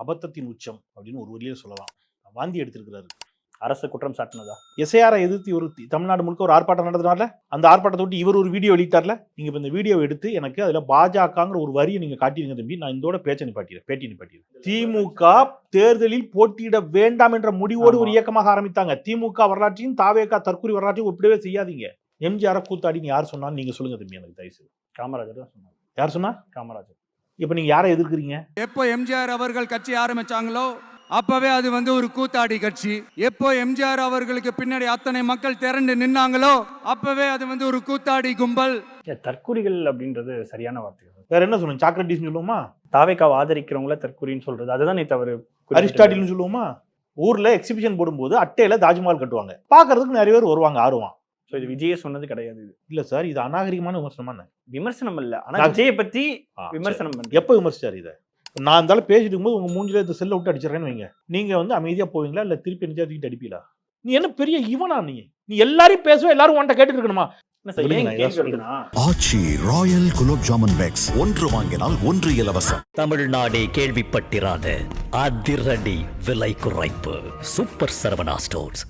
அபத்தத்தின் உச்சம் அப்படின்னு ஒரு வழியில சொல்லலாம். வாந்தி எடுத்திருக்கிறாரு. அரசு குற்றம் சாட்டினதா? எஸ்ஐஆரை எதிர்த்து இவர் தமிழ்நாடு முழுக்க ஒரு ஆர்ப்பாட்டம் நடத்தினார்ல, அந்த ஆர்ப்பாட்டத்தை விட்டு இவர் ஒரு வீடியோ வெளியிட்டார்ல. நீங்க இப்ப இந்த வீடியோ எடுத்து எனக்கு அதுல பாஜகங்கிற ஒரு வரியை நீங்க காட்டிடுங்க தம்பி, நான் இதோட பேட்டி நிப்பாட்டிடுறேன். திமுக தேர்தலில் போட்டியிட வேண்டாம் என்ற முடிவோடு ஒரு இயக்கமாக ஆரம்பித்தாங்க. திமுக வரலாற்றையும் தாவேகா தற்கொலை வரலாற்றையும் ஒப்பிடவே செய்யாதீங்க. எம்ஜிஆர் கூத்தாடின்னு யார் சொன்னான்னு நீங்க சொல்லுங்க தம்பி, எனக்கு தயவுசெய்து. காமராஜர் தான் சொன்னாங்க. யார் சொன்னா? காமராஜர். இப்ப நீங்க யாரை எதிர்க்கிறீங்க? எப்போ எம்ஜிஆர் அவர்கள் கட்சி ஆரம்பிச்சாங்களோ அப்பவே அது ஒரு கூத்தாடி கட்சி. எப்போ எம்ஜிஆர் அவர்களுக்கு பின்னாடி அத்தனை மக்கள் திரண்டு நின்னாங்களோ அப்பவே அது ஒரு கூத்தாடி கும்பல். தற்குறிகள் அப்படின்றது சரியான வார்த்தை. வேற என்ன சொல்லுங்க? சாக்ரட்டிஸ் சொல்லுவோமா? தாவேக்காவை ஆதரிக்கிறவங்கள தற்குறின்னு சொல்றது அதுதான் தவறு. அரிஸ்டாட்டில்னு சொல்லுவோமா? ஊர்ல எக்ஸிபிஷன் போடும்போது அட்டையில தாஜ்மஹால் கட்டுவாங்க, பாக்குறதுக்கு நிறைய பேர் வருவாங்க, ஆர்வம். இது விஜய சொன்னது கிடையாது. இல்ல சார், இது அநாகரிகமான விமர்சனம் இல்ல. ஆனா விஜய பத்தி விமர்சனம் எப்ப விமர்சிச்சாரு இதை? நான் இருந்தாலும் பேசிட்டு இருக்கும்போது உங்க மூஞ்சில இந்த செல்ல விட்டு அடிச்சிடறேன்னு வைங்க, நீங்க அமைதியா போவீங்களா இல்ல திருப்பி என்ன தூக்கிட்டு அடிப்பீங்களா? நீ என்ன பெரிய இவனா? நீ எல்லாரையும் பேசுவ, எல்லாரும் உன்கிட்ட கேட்டுட்டு இருக்கணுமா? ஆச்சி ராயல் குலோப் ஜாமுன் பேக்ஸ், ஒன்று வாங்கினால் ஒன்று இலவசம். தமிழ்நாடே கேள்விப்பட்டிராத அதிரடி விலை குறைப்பு. Super Saravana stores.